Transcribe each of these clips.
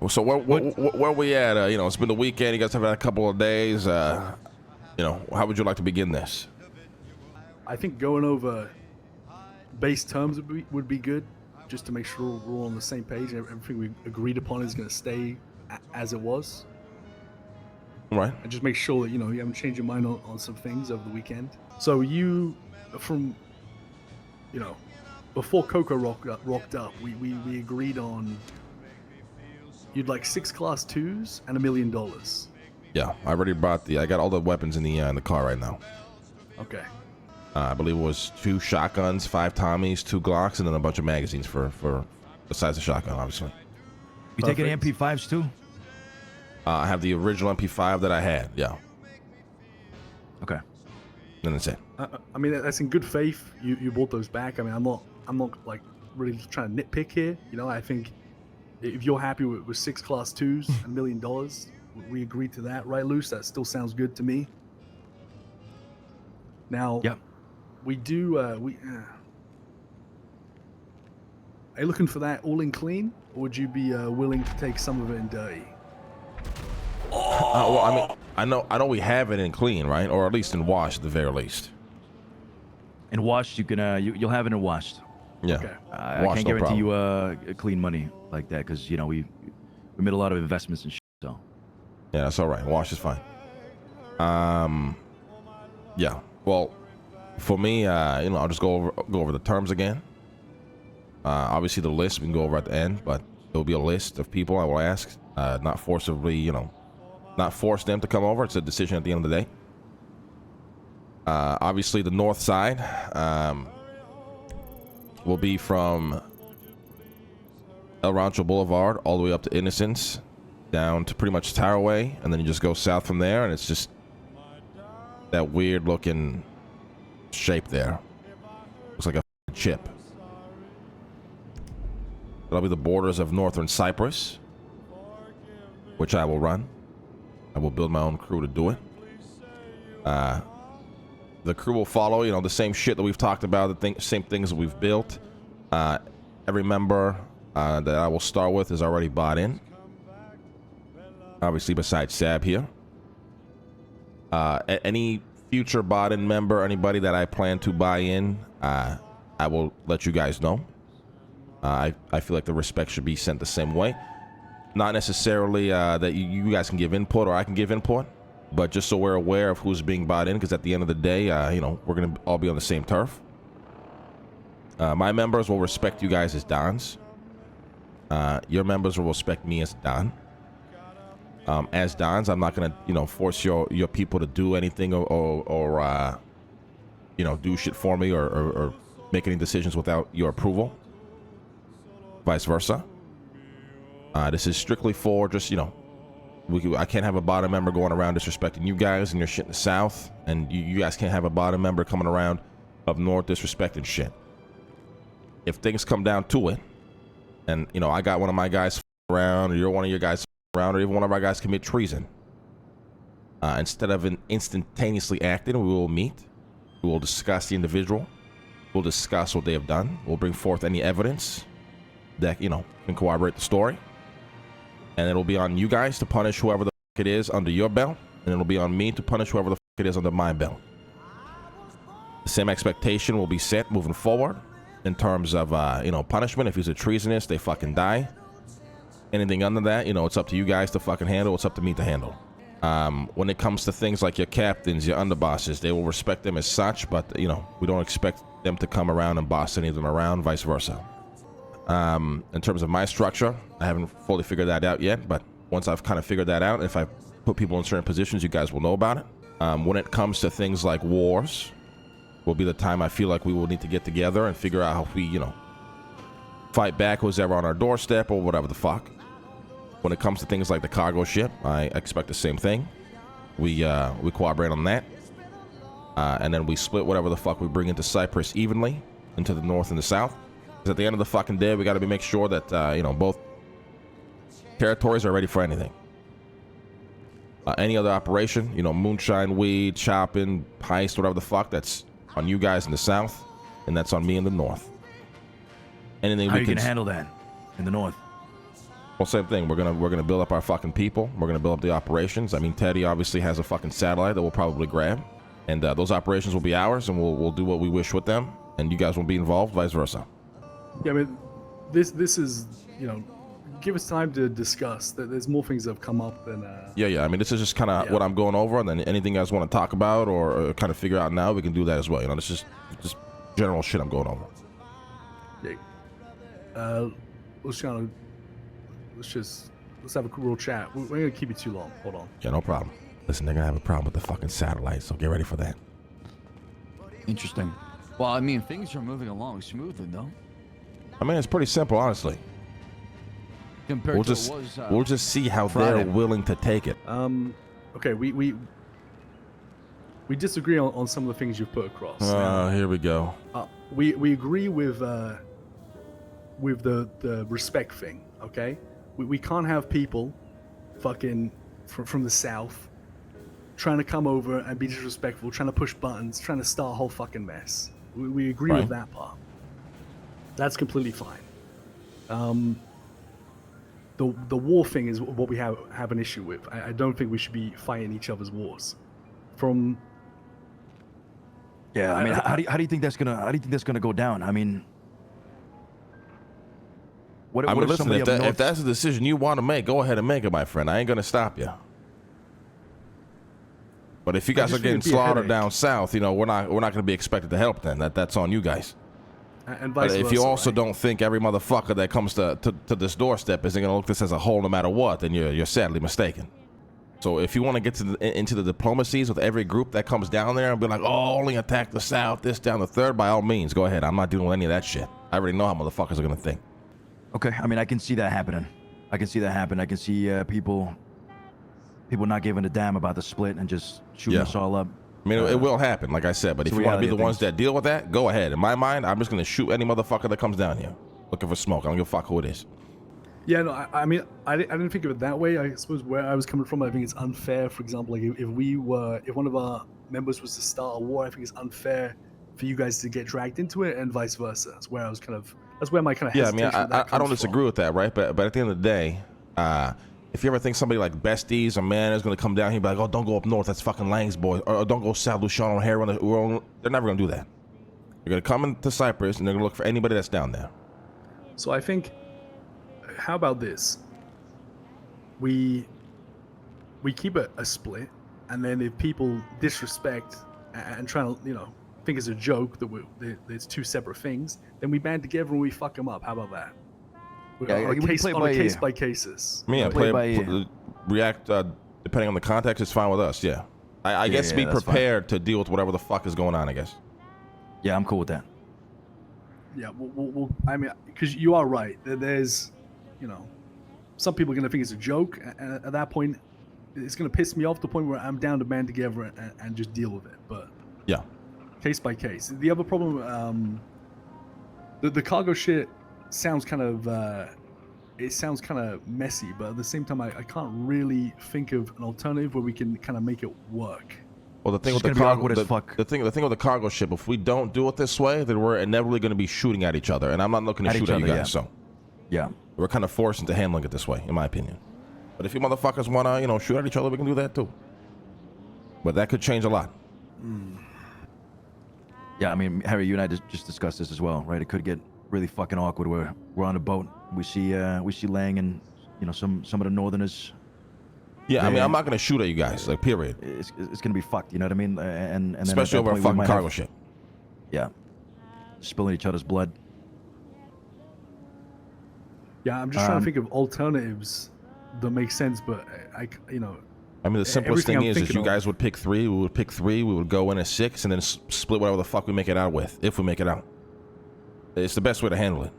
Well, so where we at? You know, it's been the weekend. You guys have had a couple of days. You know, how would you like to begin this? I think going over base terms would be good, just to make sure we're all on the same page and everything we agreed upon is going to stay as it was. Right. And just make sure that, you know, you haven't changed your mind on some things over the weekend. So you, from, you know, before Coco rocked up, we agreed on you'd like 6 Class 2s and $1 million. Yeah, I already brought I got all the weapons in the car right now. Okay. I believe it was 2 shotguns, 5 Tommies, 2 Glocks, and then a bunch of magazines for besides the shotgun, obviously. You taking MP5s too? I have the original MP5 that I had. Yeah. Okay. And that's it. I mean, that's in good faith. You bought those back. I mean, I'm not like really trying to nitpick here. You know, I think if you're happy with 6 Class 2s and $1 million, we agreed to that, right, Luce? That still sounds good to me. Now, yep. We do. Are you looking for that all in clean, or would you be willing to take some of it in dirty? Well, I mean, I know we have it in clean, right, or at least in wash, at the very least. In washed, you can you'll have it in washed. Yeah. Okay. I can't guarantee you clean money like that because you know we made a lot of investments and shit. So. Yeah, that's all right. Wash is fine. Yeah. Well, for me, you know, I'll just go over the terms again. Obviously, the list we can go over at the end, but there will be a list of people I will ask, not forcibly, you know, not force them to come over. It's a decision at the end of the day. Obviously, the north side will be from El Rancho Boulevard all the way up to Innocence, down to pretty much Towerway, and then you just go south from there, and it's just that weird looking shape there. Looks like a chip. That'll be the borders of Northern Cypress, which I will run. I will build my own crew to do it. The crew will follow, you know, the same shit that we've talked about, same things that we've built. Every member that I will start with is already bought in. Obviously, besides Sab here. Any future bought-in member, anybody that I plan to buy in, I will let you guys know. I feel like the respect should be sent the same way. Not necessarily that you guys can give input or I can give input, but just so we're aware of who's being bought in, because at the end of the day, you know, we're going to all be on the same turf. My members will respect you guys as Dons. Your members will respect me as Don. As Dons, I'm not going to, you know, force your people to do anything or you know, do shit for me or make any decisions without your approval. Vice versa. This is strictly for just, you know, I can't have a bottom member going around disrespecting you guys and your shit in the south, and you guys can't have a bottom member coming around up north disrespecting shit. If things come down to it, and, you know, I got one of my guys around, or you're one of your guys around, or even one of our guys commit treason, instead of instantaneously acting, we will meet. We will discuss the individual. We'll discuss what they have done. We'll bring forth any evidence that, you know, can corroborate the story. And it'll be on you guys to punish whoever the fuck it is under your belt, and it'll be on me to punish whoever the fuck it is under my belt. The same expectation will be set moving forward in terms of, you know, punishment. If he's a treasonous, they fucking die. Anything under that, you know, it's up to you guys to fucking handle. It's up to me to handle. When it comes to things like your captains, your underbosses, they will respect them as such, but, you know, we don't expect them to come around and boss any of them around, vice versa. In terms of my structure, I haven't fully figured that out yet, but once I've kind of figured that out, if I put people in certain positions, you guys will know about it. When it comes to things like wars, will be the time I feel like we will need to get together and figure out how we, you know, fight back who's ever on our doorstep or whatever the fuck. When it comes to things like the cargo ship, I expect the same thing. We cooperate on that. And then we split whatever the fuck we bring into Cyprus evenly into the north and the south. Because at the end of the fucking day, we got to make sure that, you know, both territories are ready for anything. Any other operation, you know, moonshine, weed, chopping, heist, whatever the fuck, that's on you guys in the south, and that's on me in the north. Anything How we are you can going to handle that in the north? Well, same thing. We're gonna build up our fucking people. We're gonna build up the operations. I mean, Teddy obviously has a fucking satellite that we'll probably grab, and those operations will be ours, and we'll do what we wish with them, and you guys won't be involved, vice versa. Yeah, I mean, this is, you know, give us time to discuss. There's more things that have come up than. Yeah. I mean, this is just kind of what I'm going over, and then anything you guys want to talk about or kind of figure out now, we can do that as well. You know, this is just general shit I'm going over. Yeah. Let's have a real chat. We're gonna keep it too long. Hold on. Yeah, no problem. Listen, they're gonna have a problem with the fucking satellite, so get ready for that. Interesting. Well, I mean, things are moving along smoothly, though. I mean, it's pretty simple, honestly. Compared We'll to just what was, we'll just see how Friday. they're willing to take it. Okay, we disagree on some of the things you've put across. Here we go. We agree with the respect thing. Okay, we can't have people fucking from the south trying to come over and be disrespectful, trying to push buttons, trying to start a whole fucking mess. We agree with that part. That's completely fine. The war thing is what we have an issue with. I don't think we should be fighting each other's wars. Yeah, I mean, how do you think that's gonna go down? I mean, what if listen, somebody if that's a decision you want to make, go ahead and make it, my friend. I ain't gonna stop you. But if you guys are getting slaughtered down south, you know, we're not gonna be expected to help. Then that's on you guys. And vice But if versa, you also right? don't think every motherfucker that comes to this doorstep isn't gonna look this as a whole no matter what, then you're sadly mistaken. So if you want to get into the diplomacies with every group that comes down there and be like, oh, only attack the south, this down the third, by all means, go ahead. I'm not dealing with any of that shit. I already know how motherfuckers are gonna think. Okay, I mean, I can see that happening. I can see people not giving a damn about the split and just shooting us all up. I mean, it will happen, like I said, but if you want to be the ones that deal with that, go ahead. In my mind, I'm just going to shoot any motherfucker that comes down here looking for smoke. I don't give a fuck who it is. Yeah, no, I mean, I didn't think of it that way. I suppose where I was coming from, I think it's unfair. For example, like if one of our members was to start a war, I think it's unfair for you guys to get dragged into it, and vice versa. That's where my kind of Yeah, I mean, hesitation I don't disagree with that, right? But at the end of the day, if you ever think somebody like Besties or Man is going to come down here and be like, oh, don't go up north, that's fucking Lang's boy, or don't go south, Luciano O'Hare, they're never going to do that. They're going to come into Cyprus and they're going to look for anybody that's down there. So I think, how about this? We keep a split, and then if people disrespect and try to, you know, think it's a joke that it's two separate things, then we band together and we fuck them up. How about that? Yeah, on a case by cases. I mean, react depending on the context is fine with us. Yeah, I guess be prepared to deal with whatever the fuck is going on. I guess. Yeah, I'm cool with that. Yeah, I mean, because you are right. There's, you know, some people are gonna think it's a joke, and at that point, it's gonna piss me off to the point where I'm down to band together and just deal with it. But yeah, case by case. The other problem, the cargo shit sounds kind of messy, but at the same time, I can't really think of an alternative where we can kind of make it work. Well, the thing with the cargo, the thing with the cargo ship, if we don't do it this way, then we're inevitably going to be shooting at each other, and I'm not looking to shoot at you guys. So, yeah, we're kind of forced into handling it this way, in my opinion. But if you motherfuckers want to, you know, shoot at each other, we can do that too. But that could change a lot. Yeah, I mean, Harry, you and I just discussed this as well, right? It could get really fucking awkward where we're on a boat, we see Lang and, you know, some of the northerners. Yeah, I mean, I'm not gonna shoot at you guys, like, period. It's gonna be fucked, you know what I mean? And especially over a fucking cargo ship. Yeah, spilling each other's blood. Yeah, I'm just trying to think of alternatives that make sense, but I mean, the simplest thing is you of, guys would pick three, we would pick three, we would go in as 6, and then split whatever the fuck we make it out with, if we make it out. It's the best way to handle it.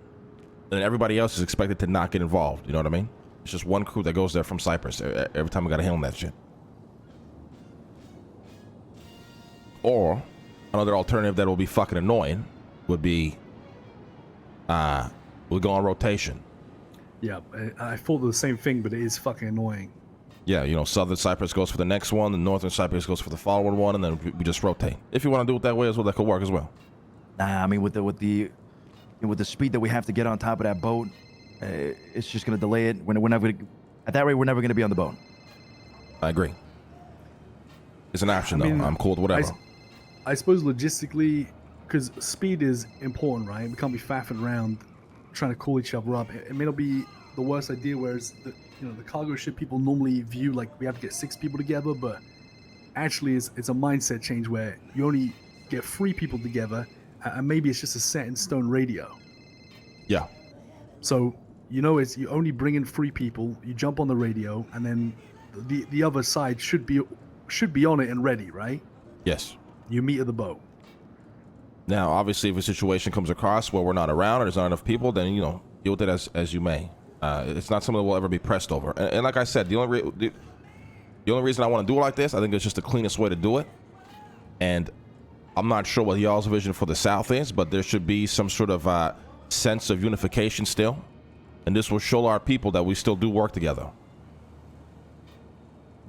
And everybody else is expected to not get involved, you know what I mean? It's just one crew that goes there from Cyprus. Every time we gotta handle that shit. Or, another alternative that will be fucking annoying would be, we'll go on rotation. Yeah, I thought the same thing, but it is fucking annoying. Yeah, you know, Southern Cyprus goes for the next one, and Northern Cyprus goes for the following one, and then we just rotate. If you want to do it that way as well, that could work as well. Nah, I mean, with the speed that we have to get on top of that boat, it's just going to delay it. We're never gonna, at that rate, we're never going to be on the boat. I agree. It's an option, I mean, though. I'm cool with whatever. I suppose logistically, because speed is important, right? We can't be faffing around trying to call each other up. It may not be the worst idea, whereas the cargo ship people normally view like we have to get 6 people together, but actually it's a mindset change where you only get 3 people together, and maybe it's just a set in stone radio. Yeah. So it's you only bring in 3 people, you jump on the radio, and then the other side should be on it and ready, right? Yes. You meet at the boat. Now, obviously, if a situation comes across where we're not around or there's not enough people, then deal with it as you may. It's not something that will ever be pressed over. And like I said, the only reason I want to do it like this, I think it's just the cleanest way to do it. And I'm not sure what y'all's vision for the South is, but there should be some sort of sense of unification still, and this will show our people that we still do work together.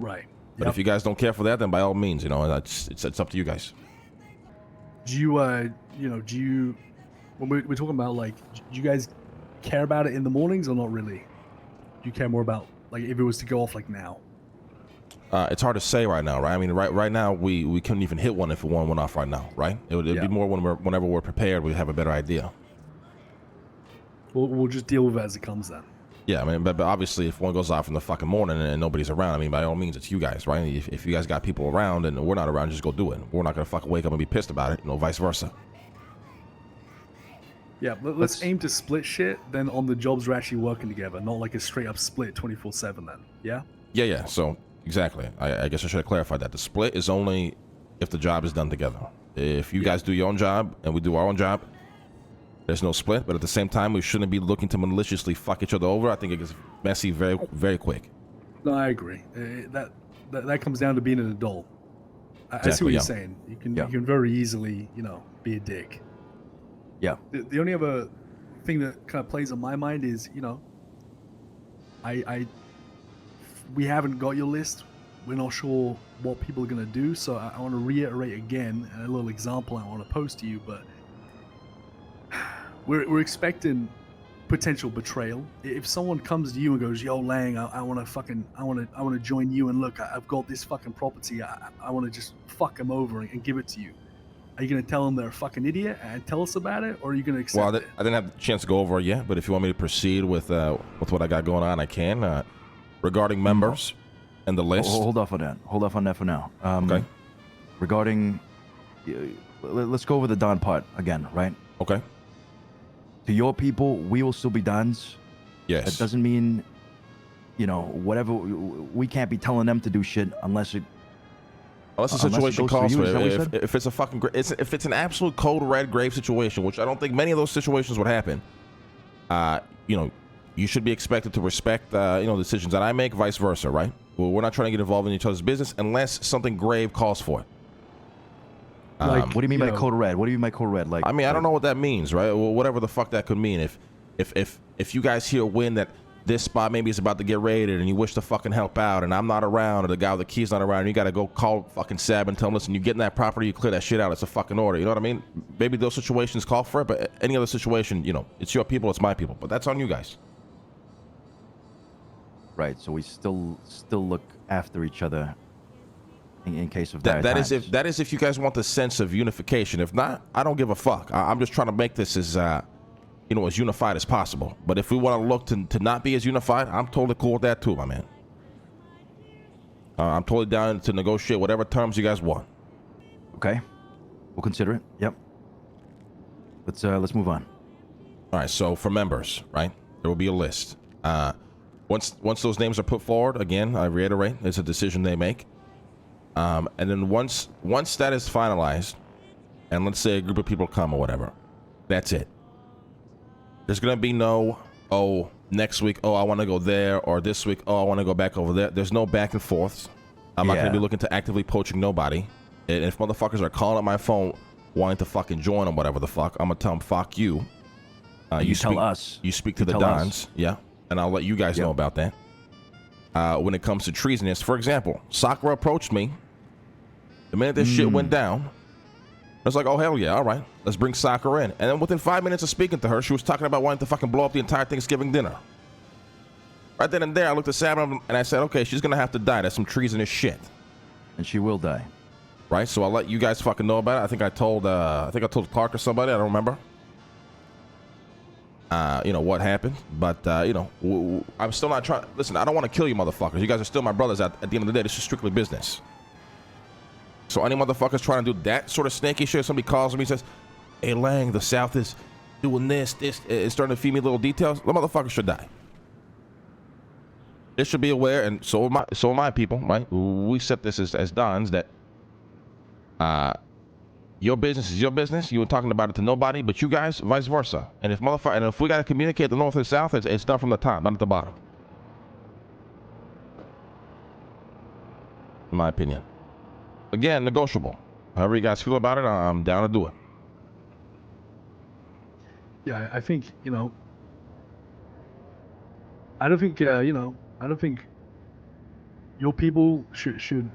Right. But if you guys don't care for that, then by all means, it's up to you guys. Do you when we're talking about, like, do you guys care about it in the mornings or not really? Do you care more about, like, if it was to go off like now? It's hard to say right now, right? I mean, right now we couldn't even hit one if one went off right now, right? It'd be more whenever we're prepared, we have a better idea. We'll just deal with it as it comes then. Yeah, I mean, but obviously, if one goes off in the fucking morning and nobody's around, I mean, by all means, it's you guys, right? If you guys got people around and we're not around, just go do it. We're not gonna fucking wake up and be pissed about it, vice versa. Yeah, let's aim to split shit. Then on the jobs we're actually working together, not like a straight up split 24/7. Then, yeah. Yeah. So exactly, I guess I should have clarified that. The split is only if the job is done together. If you guys do your own job and we do our own job, there's no split, but at the same time, we shouldn't be looking to maliciously fuck each other over. I think it gets messy very, very quick. No, I agree. That comes down to being an adult. I see what you're saying. You can very easily, be a dick. Yeah. The only other thing that kind of plays on my mind is, we haven't got your list. We're not sure what people are gonna do, so I want to reiterate again a little example I want to post to you, but. We're expecting potential betrayal. If someone comes to you and goes, "Yo, Lang, I want to join you, and look, I've got this fucking property. I want to just fuck them over and give it to you." Are you gonna tell them they're a fucking idiot and tell us about it, or are you gonna accept it? I didn't have the chance to go over it yet, but if you want me to proceed with what I got going on, I can. Regarding members and the list. Hold off on that. Hold off on that for now. Okay. Regarding, let's go over the Don part again, right? Okay. To your people, we will still be Dons. Yes. That doesn't mean, whatever. We can't be telling them to do shit unless the situation calls for it. If it's a fucking, if it's an absolute code red grave situation, which I don't think many of those situations would happen, you should be expected to respect, decisions that I make, vice versa, right? Well, we're not trying to get involved in each other's business unless something grave calls for it. What do you mean by code red? What do you mean by code red? Like, I mean, I don't know what that means, right? Well, whatever the fuck that could mean. If you guys hear a win that this spot maybe is about to get raided and you wish to fucking help out and I'm not around or the guy with the key's not around and you got to go call fucking Sab and tell him, listen, you get in that property, you clear that shit out. It's a fucking order. You know what I mean? Maybe those situations call for it, but any other situation, it's your people, it's my people. But that's on you guys. Right. So we still look after each other. In case of that is if you guys want the sense of unification. If not, I don't give a fuck. I'm just trying to make this as as unified as possible. But if we want to look to not be as unified, I'm totally cool with that too, my man. I'm totally down to negotiate whatever terms you guys want. Okay, we'll consider it. Yep. Let's move on. All right. So for members, right, there will be a list. Once those names are put forward, again, I reiterate, it's a decision they make. And then once that is finalized, and let's say a group of people come or whatever, that's it. There's going to be no, next week, I want to go there, or this week, I want to go back over there. There's no back and forths. I'm not going to be looking to actively poaching nobody. And if motherfuckers are calling up my phone wanting to fucking join or whatever the fuck, I'm going to tell them, fuck you. You tell us. You speak to the Dons, yeah, and I'll let you guys know about that. When it comes to treasonous, for example, Sakura approached me. The minute this shit went down, was like, oh, hell yeah, all right, let's bring soccer in. And then within 5 minutes of speaking to her, she was talking about wanting to fucking blow up the entire Thanksgiving dinner. Right then and there, I looked at Sam and I said, okay, she's going to have to die. There's some treason as shit. And she will die. Right? So I'll let you guys fucking know about it. I think I told Clark or somebody. I don't remember. What happened. But, I'm still not trying. Listen, I don't want to kill you motherfuckers. You guys are still my brothers at the end of the day. This is strictly business. So any motherfuckers trying to do that sort of snaky shit, somebody calls me and says, hey, Lang, the South is doing this, is starting to feed me little details. The motherfucker should die. They should be aware, and so am my people, right? We set this as Dons that your business is your business. You were talking about it to nobody, but you guys, vice versa. And if we gotta communicate the North and South, it's done from the top, not at the bottom. In my opinion. Again, negotiable. However you guys feel about it, I'm down to do it. Yeah, I think I don't think I don't think your people should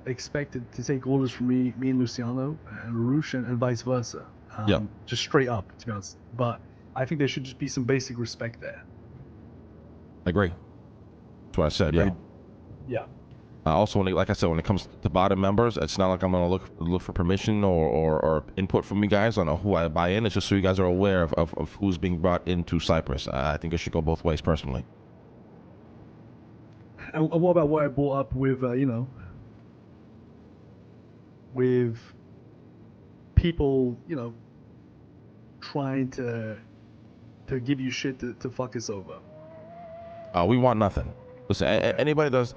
expect it to take orders from me and Luciano and Roosh and vice versa. Yeah. Just straight up, to be honest. But I think there should just be some basic respect there. I agree. That's what I said. Yeah. Yeah. Also, like I said, when it comes to bottom members, it's not like I'm gonna look for permission or input from you guys on who I buy in. It's just so you guys are aware of who's being brought into Cypress. I think it should go both ways, personally. And what about what I brought up with with people trying to give you shit to fuck us over? We want nothing. Listen, anybody does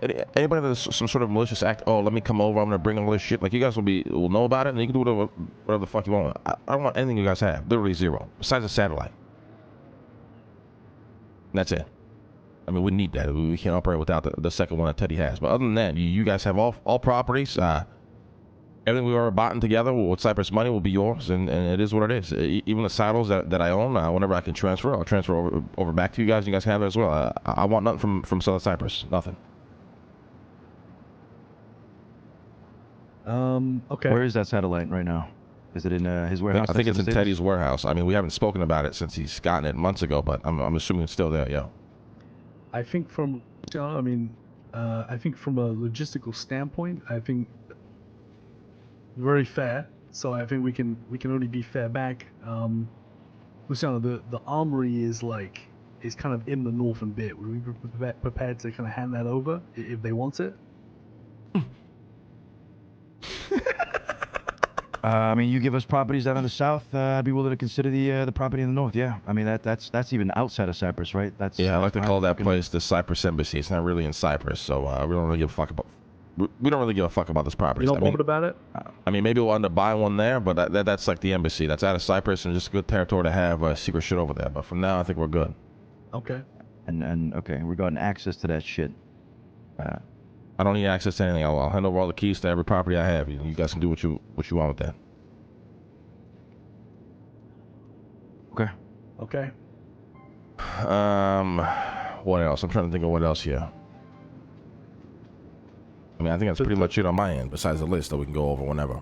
some sort of malicious act. Oh, let me come over. I'm gonna bring all this shit. Like, you guys will know about it, and you can do whatever the fuck you want. I don't want anything you guys have. Literally zero. Besides a satellite. And that's it. I mean, we need that. We can't operate without the second one that Teddy has. But other than that, you guys have all properties. Everything we ever bought together with Cypress money will be yours, and it is what it is. Even the silos that I own, whenever I can transfer, I'll transfer over back to you guys. You guys have it as well. I want nothing from South Cypress. Nothing. Okay. Where is that satellite right now? Is it in his warehouse? I think it's in States? Teddy's warehouse. I mean, we haven't spoken about it since he's gotten it months ago, but I'm assuming it's still there. Yeah. I think from a logistical standpoint, I think very fair. So I think we can only be fair back. Luciano, the armory is kind of in the northern bit. Would we be prepared to kind of hand that over if they want it? I mean, you give us properties down in the south, I'd be willing to consider the property in the north. Yeah, I mean that's even outside of Cyprus, right? I like to call that place the Cypress Embassy. It's not really in Cyprus, so we don't really give a fuck about. We don't really give a fuck about this property. You don't bothered about it? I mean, maybe we'll end up buying one there, but that's like the embassy. That's out of Cyprus and just a good territory to have secret shit over there. But for now, I think we're good. Okay. And okay, regarding access to that shit. I don't need access to anything. I'll hand over all the keys to every property I have. You guys can do what you want with that. Okay. Okay. What else? I'm trying to think of what else here. I mean, I think that's pretty much it on my end, besides the list that we can go over whenever.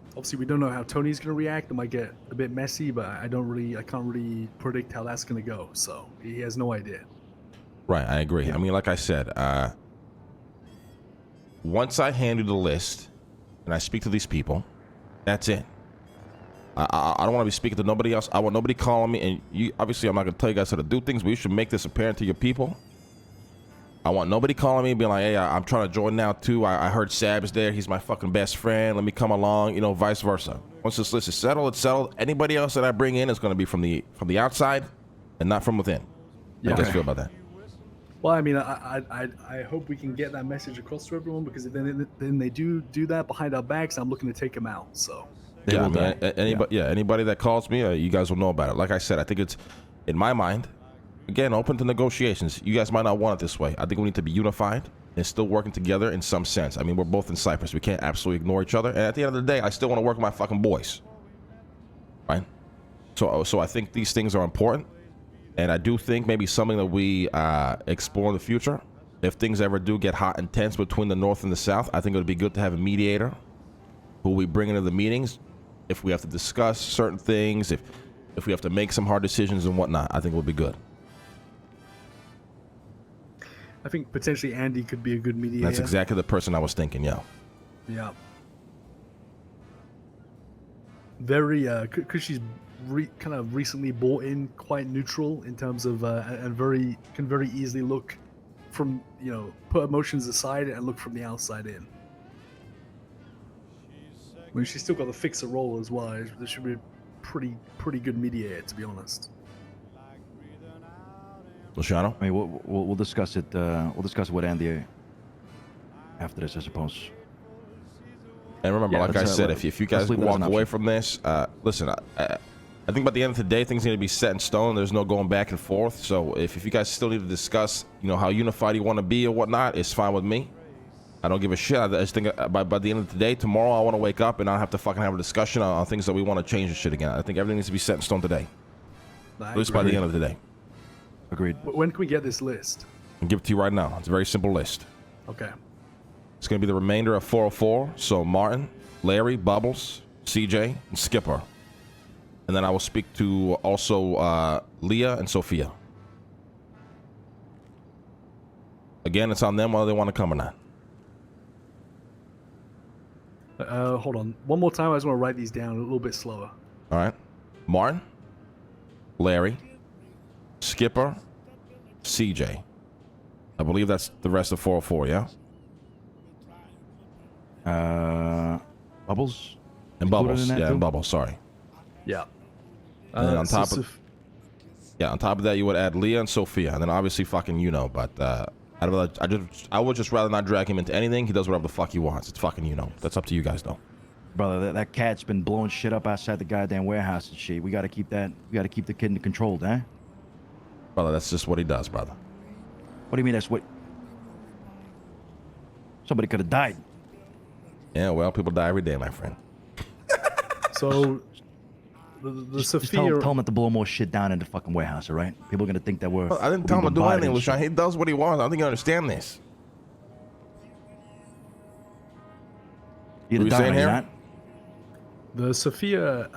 Obviously, we don't know how Tony's going to react. It might get a bit messy, but I can't really predict how that's going to go. So he has no idea. Right, I agree. Yeah. I mean, like I said, once I hand you the list and I speak to these people, that's it. I don't want to be speaking to nobody else. I want nobody calling me. And you, obviously, I'm not going to tell you guys how to do things, but you should make this apparent to your people. I want nobody calling me and being like, hey, I'm trying to join now too. I heard Sab is there. He's my fucking best friend. Let me come along, vice versa. Once this list is settled, it's settled. Anybody else that I bring in is going to be from the outside and not from within. How do you guys feel about that? Well, I mean, I hope we can get that message across to everyone, because then they do that behind our backs. I'm looking to take them out. So yeah, I mean, anybody that calls me, you guys will know about it. Like I said, I think it's, in my mind, again, open to negotiations. You guys might not want it this way. I think we need to be unified and still working together in some sense. I mean, we're both in Cyprus. We can't absolutely ignore each other. And at the end of the day, I still want to work with my fucking boys. Right? So I think these things are important. And I do think maybe something that we explore in the future, if things ever do get hot and tense between the North and the South, I think it would be good to have a mediator who we bring into the meetings if we have to discuss certain things, if we have to make some hard decisions and whatnot, I think we'll be good. I think potentially Andy could be a good mediator. That's exactly the person I was thinking, yeah. Yeah. Very, because she's kind of recently bought in, quite neutral in terms of, and can very easily look from, put emotions aside and look from the outside in. I mean, she's still got the fixer role as well. There should be a pretty good mediator, to be honest. Luciano? I mean, we'll discuss it. We'll discuss it with Andy after this, I suppose. And remember, Yeah, like I said, if you guys leave that as walk an away option. from this, listen, I think by the end of the day, things need to be set in stone. There's no going back and forth. So if you guys still need to discuss, how unified you want to be or whatnot, it's fine with me. I don't give a shit. I just think by the end of the day, tomorrow, I want to wake up and not have to fucking have a discussion on things that we want to change and shit again. I think everything needs to be set in stone today. At least by the end of the day. Agreed. When can we get this list? I'll give it to you right now. It's a very simple list. Okay. It's going to be the remainder of 404. So Martin, Larry, Bubbles, CJ, and Skipper. And then I will speak to also Leah and Sophia. Again, it's on them whether they want to come or not. Hold on. One more time. I just want to write these down a little bit slower. All right. Martin, Larry, Skipper, CJ. I believe that's the rest of 404, yeah? Bubbles? And Included Bubbles. in that Yeah, too? and Bubbles, sorry. Yeah. And then on top so- of on top of that, you would add Leah and Sophia, and then obviously fucking but I would just rather not drag him into anything. He does whatever the fuck he wants. It's fucking That's up to you guys though. Brother, that cat's been blowing shit up outside the goddamn warehouse and shit. We gotta keep the kid controlled, eh? Brother, that's just what he does, brother. What do you mean that's what? Somebody could have died. Yeah, well, people die every day, my friend. So the Just Sophia. tell him not to blow more shit down in the fucking warehouse, all right? People are gonna think that we're. I didn't we're tell him to do bombarded anything, and Lucian. shit. He does what he wants. I don't think you understand this. You're What the you dog, saying are you here? not? The Sophia,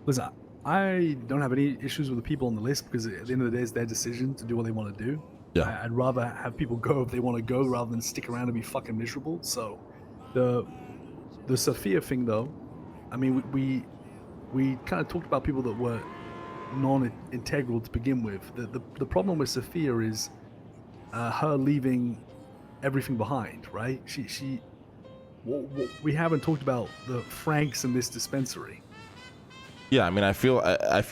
listen, I don't have any issues with the people on the list because at the end of the day, it's their decision to do what they want to do. Yeah. I'd rather have people go if they want to go rather than stick around and be fucking miserable. So, the Sophia thing, though, I mean, we kind of talked about people that were non-integral to begin with. The problem with Sophia is her leaving everything behind, right? We haven't talked about the Franks in this dispensary. Yeah, I mean, I feel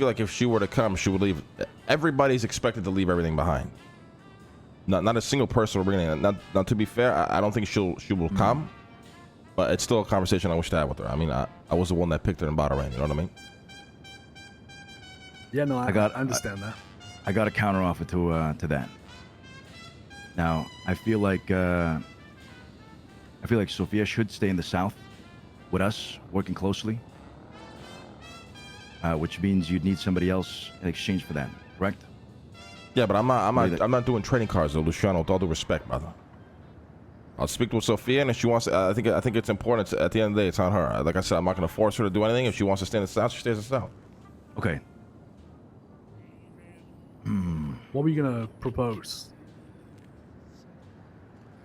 like if she were to come, she would leave. Everybody's expected to leave everything behind. Not a single person will bring it in. Now, to be fair, I don't think she will come, but it's still a conversation I wish to have with her. I mean, I was the one that picked her and brought her in. You know what I mean? Yeah, no, I got- understand that. I got a counter offer to that. Now, I feel like Sophia should stay in the South with us, working closely. Which means you'd need somebody else in exchange for that, correct? Yeah, but I'm Wait, not doing trading cards though, Luciano. With all due respect, brother. I'll speak to Sophia, and if she wants, I think it's important. At the end of the day, it's on her. Like I said, I'm not going to force her to do anything. If she wants to stay in the South, she stays in the South. Okay. What were you gonna propose?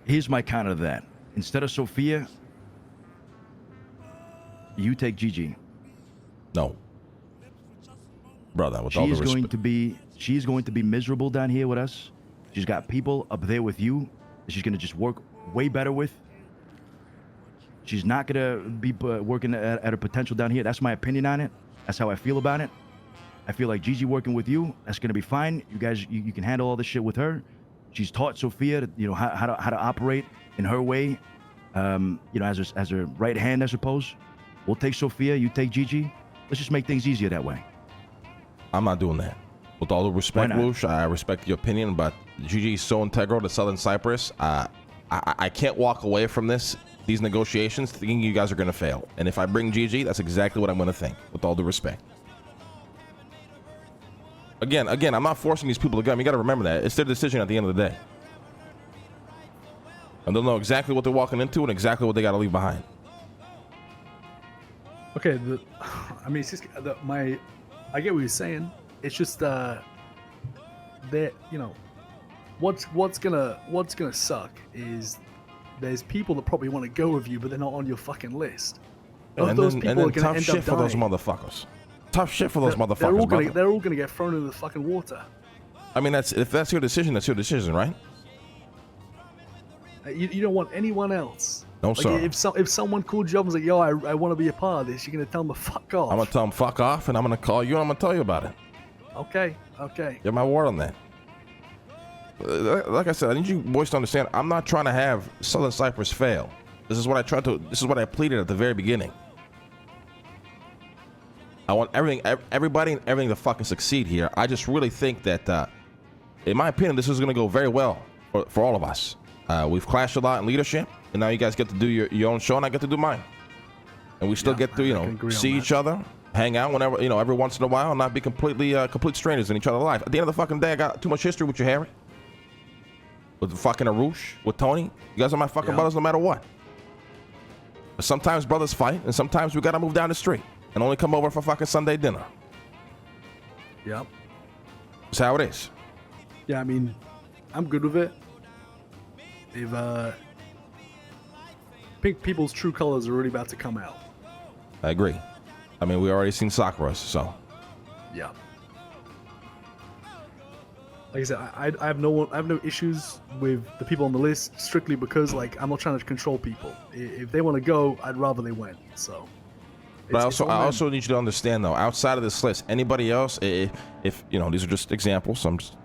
Here's my counter to that. Instead of Sophia, you take Gigi. No, brother. With all She due is going respect, she's going to be miserable down here with us. She's got people up there with you that she's gonna just work way better with. She's not gonna be working at her potential down here. That's my opinion on it. That's how I feel about it. I feel like Gigi working with you, that's gonna be fine. You guys, you can handle all this shit with her. She's taught Sophia, how to operate in her way. As her right hand, I suppose. We'll take Sophia. You take Gigi. Let's just make things easier that way. I'm not doing that. With all due respect, not? Woosh, I respect your opinion, but Gigi is so integral to Southern Cypress. I can't walk away from these negotiations thinking you guys are going to fail. And if I bring Gigi, that's exactly what I'm going to think, with all due respect. Again, I'm not forcing these people to come. You got to remember that. It's their decision at the end of the day. And they'll know exactly what they're walking into and exactly what they got to leave behind. Okay, I mean, it's just I get what you're saying. It's just that you know, what's gonna suck is there's people that probably want to go with you, but they're not on your fucking list. Of those people are gonna tough end shit up for those dying. motherfuckers. Tough shit for those They're motherfuckers. brother. they're all gonna get thrown into the fucking water. I mean, if that's your decision, that's your decision, right? You don't want anyone else. No, Like, sir. if someone called you up and was like, "Yo, I want to be a part of this," you're gonna tell them to fuck off. I'm gonna tell them fuck off, and I'm gonna call you, and I'm gonna tell you about it. Okay. Get my word on that. Like I said, I need you boys to understand. I'm not trying to have Southern Cypress fail. This is what I pleaded at the very beginning. I want everybody and everything to fucking succeed here. I just really think that, in my opinion, this is gonna go very well for all of us. We've clashed a lot in leadership, and now you guys get to do your own show, and I get to do mine. And we still get to, I can agree on see that. each other, hang out whenever, every once in a while, and not be complete strangers in each other's life. At the end of the fucking day, I got too much history with you, Harry. With fucking Arush, with Tony. You guys are my fucking brothers no matter what. But sometimes brothers fight, and sometimes we gotta move down the street and only come over for fucking Sunday dinner. Yep. That's how it is. Yeah, I mean, I'm good with it. If people's true colors are already about to come out. I agree. I mean, we already seen Sakura's, so. Yeah. Like I said, I have no issues with the people on the list strictly because I'm not trying to control people. If they want to go, I'd rather they went. So. But I also need you to understand though, outside of this list, anybody else, if these are just examples, so I'm just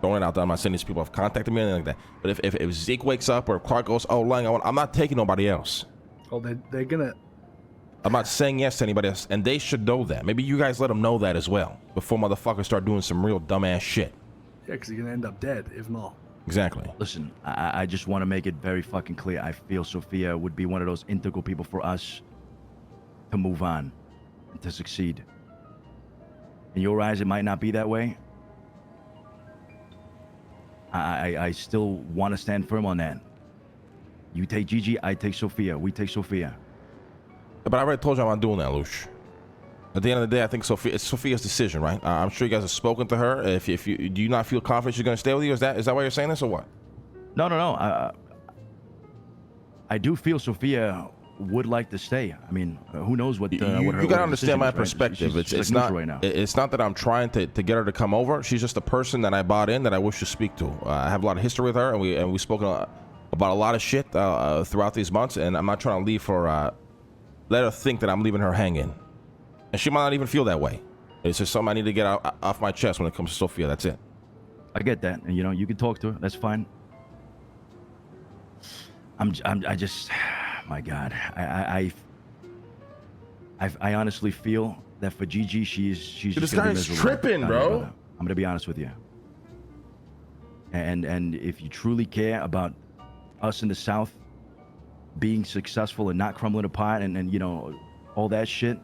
throwing it out there. I'm not saying these people have contacted me or anything like that. But if Zeke wakes up or Clark goes, oh, Lang, I'm not taking nobody else. Oh, they're gonna. I'm not saying yes to anybody else, and they should know that. Maybe you guys let them know that as well before motherfuckers start doing some real dumbass shit. Yeah, because you're gonna end up dead if not. Exactly. Listen, I just want to make it very fucking clear. I feel Sophia would be one of those integral people for us to move on and to succeed. In your eyes, it might not be that way. I still want to stand firm on that. You take Gigi, I take Sophia. We take Sophia. But I already told you I'm not doing that, Lush. At the end of the day, I think it's Sophia's decision, right? I'm sure you guys have spoken to her. If you do you not feel confident she's going to stay with you? Is that why you're saying this or what? No. I do feel Sophia would like to stay. I mean, who knows what her you got to understand my decision is, right? perspective. She's It's like not neutral right now. it's not that I'm trying to get her to come over. She's just a person that I bought in that I wish to speak to. I have a lot of history with her, and we've spoken about a lot of shit throughout these months. And I'm not trying to leave for let her think that I'm leaving her hanging, and she might not even feel that way. It's just something I need to get off my chest when it comes to Sophia. That's it. I get that, and you can talk to her. That's fine. I just, my God, I honestly feel that for Gigi, she's just This gonna be guy's miserable tripping, down here, bro. brother. I'm gonna be honest with you. And if you truly care about us in the South being successful and not crumbling apart, and all that shit,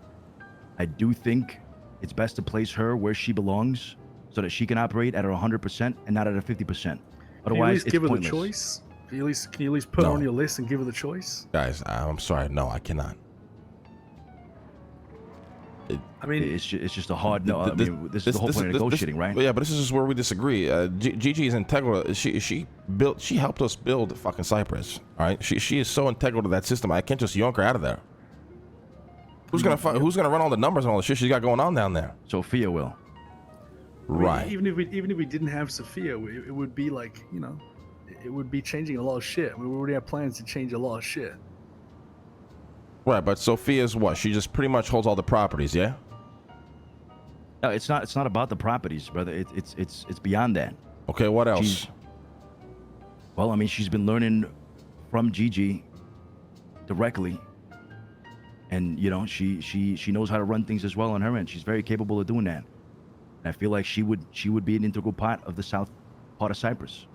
I do think it's best to place her where she belongs, so that she can operate at her 100% and not at her 50%. Otherwise, Can you at least it's give her pointless. the choice? Can you at least put her No. on your list and give her the choice? Guys, I'm sorry. No, I cannot. I mean, It's just a hard no. I mean, this is the whole point of negotiating, right? Yeah, but this is just where we disagree. Gigi is integral. She helped us build fucking Cypress. All right, she is so integral to that system. I can't just yank her out of there. Who's gonna run all the numbers and all the shit she's got going on down there? Sophia will. Right. Even if we didn't have Sophia, it would be like, it would be changing a lot of shit. We already have plans to change a lot of shit. Right, but Sophia's what? She just pretty much holds all the properties, yeah? No, it's not about the properties, brother. It's beyond that. Okay, what else? Well, I mean, she's been learning from Gigi directly, and she knows how to run things as well on her end. She's very capable of doing that. And I feel like she would be an integral part of the South part of Cyprus.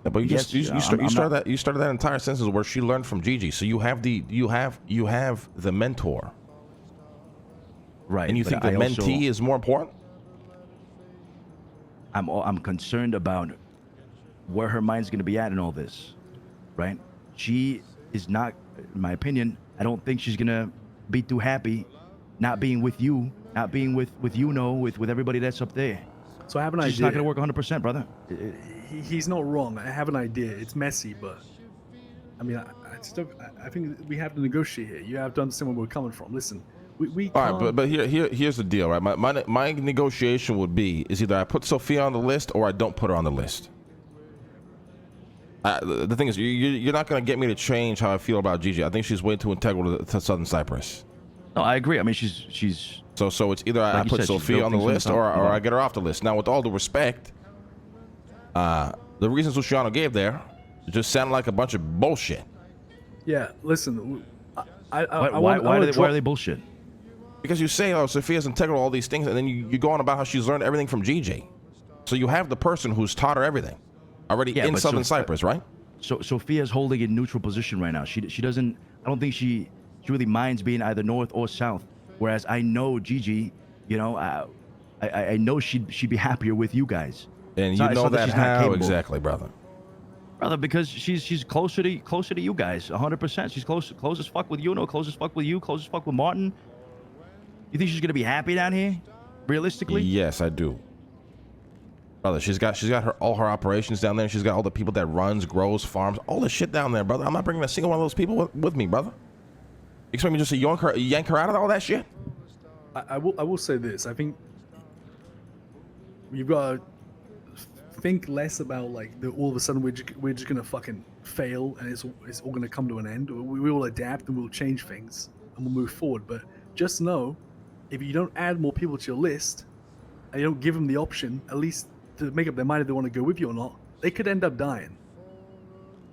Yeah, but Yes, you started that entire sentence where she learned from Gigi. So you have the mentor, Right? and you but think the I also- mentee is more important? I'm concerned about where her mind's going to be at in all this, right? She is not, in my opinion, I don't think she's going to be too happy not being with you, not being with with everybody that's up there. So I have an It's idea. just not gonna work 100%, brother. He's not wrong. I have an idea. It's messy, but I mean, I think we have to negotiate here. You have to understand where we're coming from. Listen, we All can't. right, but here's the deal, right? My negotiation would be is either I put Sophia on the list or I don't put her on the list. The thing is, you're not going to get me to change how I feel about Gigi. I think she's way too integral to Southern Cypress. No, I agree. I mean, she's So it's either I Like you put said, she's Sophia built on the things from the list top or to the I get her off the list. Now, with all due respect, the reasons Luciano gave there just sounded like a bunch of bullshit. Yeah, listen. why are they bullshit? Because you say, oh, Sophia's integral to all these things, and then you go on about how she's learned everything from Gigi. So you have the person who's taught her everything already in but Southern Cypress, right? So Sophia's holding a neutral position right now. She doesn't. I don't think she really minds being either north or south. Whereas I know Gigi, you know, I know she'd be happier with you guys. And It's you not- it's know not that she's not how capable. exactly, brother? Brother, because she's closer to you guys, 100%. She's close as fuck with you, close as fuck with you, close as fuck with Martin. You think she's gonna be happy down here, realistically? Yes, I do. Brother, she's got all her operations down there. She's got all the people that runs, grows, farms, all the shit down there, brother. I'm not bringing a single one of those people with me, brother. You expect me just to yank her out of all that shit? I will say this. I think you've got to think less about like all of a sudden we're just gonna fucking fail and it's all gonna come to an end. We will adapt and we'll change things and we'll move forward. But just know, if you don't add more people to your list and you don't give them the option, at least to make up their mind if they want to go with you or not, they could end up dying.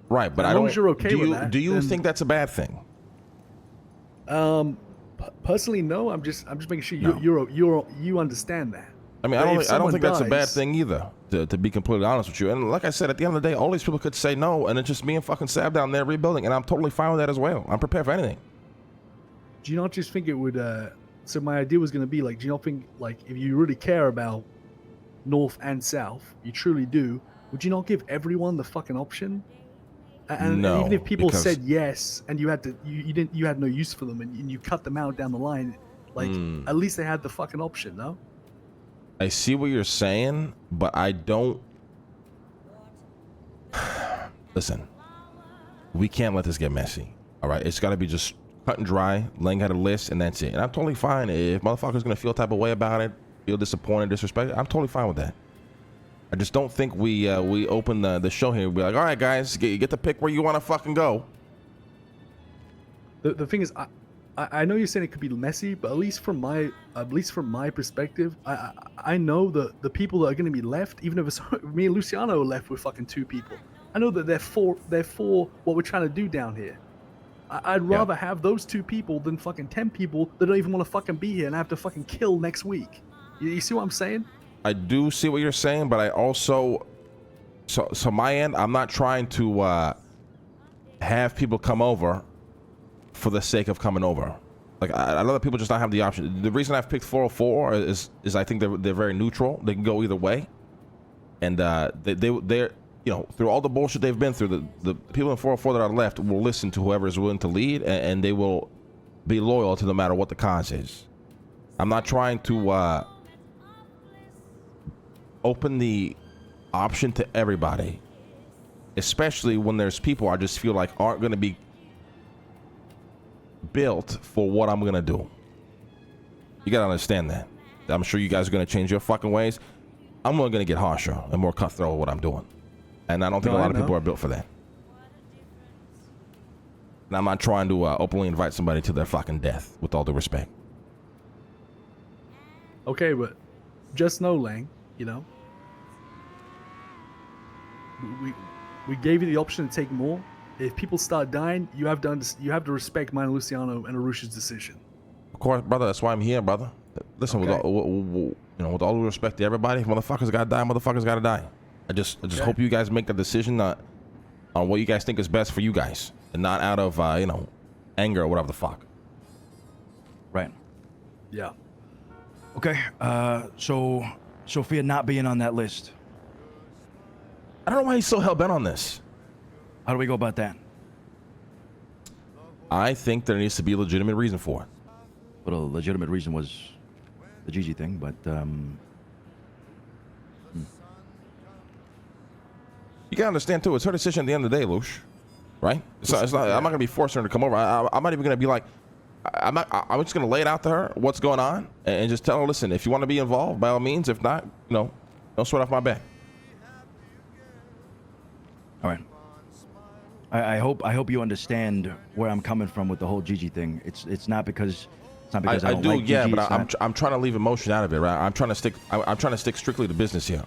Right, but As I long don't. as you're okay do with you, that, do you then- think that's a bad thing? Personally, no. I'm just making sure No. you understand that. I mean, But if I don't someone think that's a bad dies- thing either. To be completely honest with you, and like I said, at the end of the day, all these people could say no, and it's just me and fucking Sab down there rebuilding, and I'm totally fine with that as well. I'm prepared for anything. Do you not just think it would? So my idea was going to be like, do you not think like if you really care about North and South, you truly do, would you not give everyone the fucking option? And No, even if people because- said yes, and you had to, you had no use for them, and you cut them out down the line, like at least they had the fucking option, no? I see what you're saying, but I don't. Listen, we can't let this get messy. All right, it's got to be just cut and dry, laying out a list, and that's it. And I'm totally fine if motherfuckers gonna feel type of way about it, feel disappointed, disrespected. I'm totally fine with that. I just don't think we open the show here and be like, all right, guys, you get to pick where you want to fucking go. The thing is, I know you're saying it could be messy, but at least from my perspective, I know the people that are going to be left, even if it's me and Luciano are left with fucking 2 people. I know that they're for what we're trying to do down here. I'd rather have those 2 people than fucking 10 people that don't even want to fucking be here and have to fucking kill next week. You see what I'm saying? I do see what you're saying, but I also, so my end, I'm not trying to have people come over for the sake of coming over. Like I know that people just not have the option. The reason I've picked 404 is I think they're very neutral. They can go either way, and they're you know, through all the bullshit they've been through, the people in 404 that are left will listen to whoever is willing to lead, and they will be loyal to no matter what the cause is. I'm not trying to open the option to everybody, especially when there's people I just feel like aren't going to be built for what I'm going to do. You got to understand that. I'm sure you guys are going to change your fucking ways. I'm only going to get harsher and more cutthroat with what I'm doing. And I don't think a lot of people are built for that. And I'm not trying to openly invite somebody to their fucking death, with all due respect. Okay, but just know, Lang, you know, we gave you the option to take more. If people start dying, you have to respect mine, Luciano, and Arusha's decision. Of course, brother. That's why I'm here, brother. Listen, Okay. with all due respect to everybody, if motherfuckers gotta die, motherfuckers gotta die. I just hope you guys make the decision on what you guys think is best for you guys, and not out of anger or whatever the fuck. Right. Yeah. Okay. So Sophia not being on that list. I don't know why he's so hell bent on this. How do we go about that? I think there needs to be a legitimate reason for it. But a legitimate reason was the Gigi thing, but You gotta understand too. It's her decision at the end of the day, Lush. Right? It's not, I'm not gonna be forcing her to come over. I'm not even gonna be like. I'm just gonna lay it out to her what's going on and just tell her, listen, if you want to be involved, by all means. If not, don't sweat off my back. all right. I hope you understand where I'm coming from with the whole Gigi thing. It's not because I don't do, like Gigi. yeah, but it's I'm trying to leave emotion out of it, right? I'm trying to stick strictly to business here.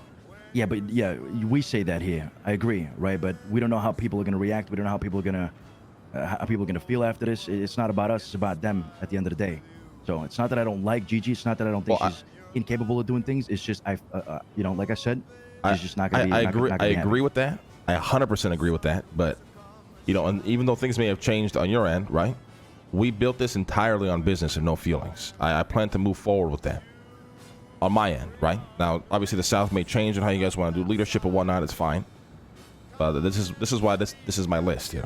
Yeah, but yeah, we say that here. I agree, right? But we don't know how people are gonna react. We don't know how people are gonna feel after this. It's not about us. It's about them at the end of the day. So it's not that I don't like Gigi. It's not that I don't think she's incapable of doing things. It's just like I said, she's just not gonna be. I agree with that. I 100% agree with that. But and even though things may have changed on your end, right? We built this entirely on business and no feelings. I plan to move forward with that. On my end, right? Now, obviously, the South may change on how you guys want to do leadership and whatnot. It's fine. But this is why this is my list.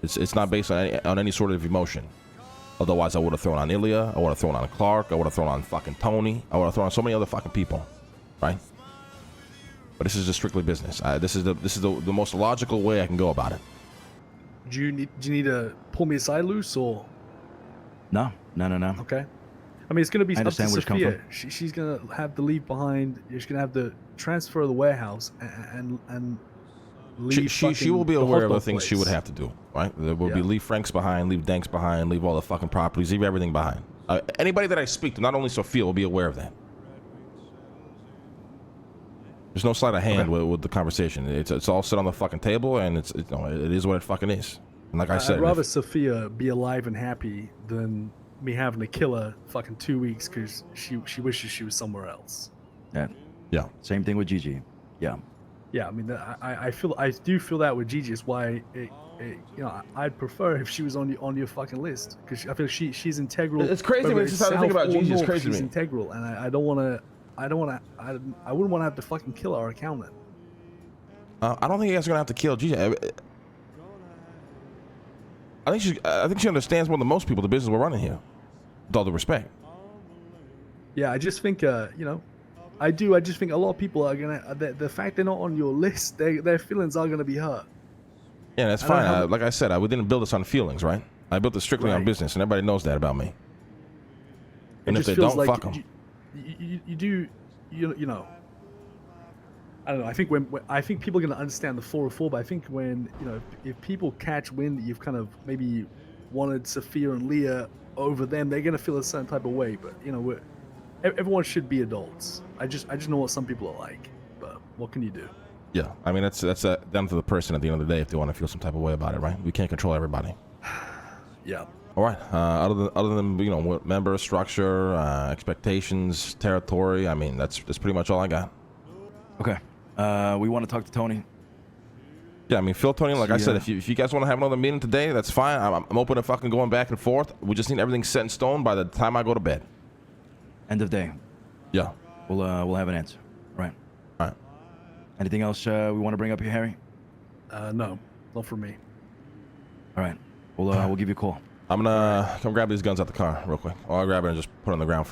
It's not based on any sort of emotion. Otherwise, I would have thrown on Ilya. I would have thrown on Clark. I would have thrown on fucking Tony. I would have thrown on so many other fucking people, right? But this is just strictly business. This is the most logical way I can go about it. Do you need to pull me aside, Loose, or? No. Okay. I mean, it's going to be up to understand where it's coming Sophia. She's going to have to leave behind. She's going to have to transfer the warehouse and leave. She will be the aware of hot the dog things she place. would have to do, right? There will be leave Franks behind, leave Danks behind, leave all the fucking properties, leave everything behind. Anybody that I speak to, not only Sophia, will be aware of that. There's no sleight of hand with the conversation. It's all set on the fucking table, and it is what it fucking is. And like I said, I'd rather Sophia be alive and happy than me having to kill her fucking 2 weeks because she wishes she was somewhere else. Yeah. Same thing with Gigi. Yeah. Yeah, I mean, I do feel that with Gigi. It's why I'd prefer if she was on your fucking list because I feel she's integral. It's crazy whether when it's just how to think about South or Gigi. It's North, crazy to she's me. integral, and I wouldn't want to have to fucking kill our accountant. I don't think you guys are gonna have to kill Gigi. I think she understands more than most people the business we're running here. With all due respect. Yeah, I just think I just think a lot of people are gonna the fact they're not on your list, their feelings are gonna be hurt. Yeah, that's fine. Like I said, we didn't build this on feelings, right? I built it strictly on business, and everybody knows that about me. And if they don't, fuck them. You know. I don't know. I think people are gonna understand the 404, but I think when if people catch wind that you've kind of maybe wanted Sophia and Leah over them, they're gonna feel a certain type of way. But everyone should be adults. I just know what some people are like, but what can you do? Yeah, I mean that's down to the person at the end of the day if they want to feel some type of way about it, right? We can't control everybody. Yeah. All right. Other than what member structure, expectations, territory. I mean that's pretty much all I got. Okay. We want to talk to Tony. Yeah, I mean Phil, Tony. Like I said, if you guys want to have another meeting today, that's fine. I'm open to fucking going back and forth. We just need everything set in stone by the time I go to bed. End of day. Yeah. We'll have an answer. Right. All right. Anything else we want to bring up here, Harry? No, not for me. All right. We'll give you a call. I'm gonna come grab these guns out the car real quick. I'll grab it and just put it on the ground.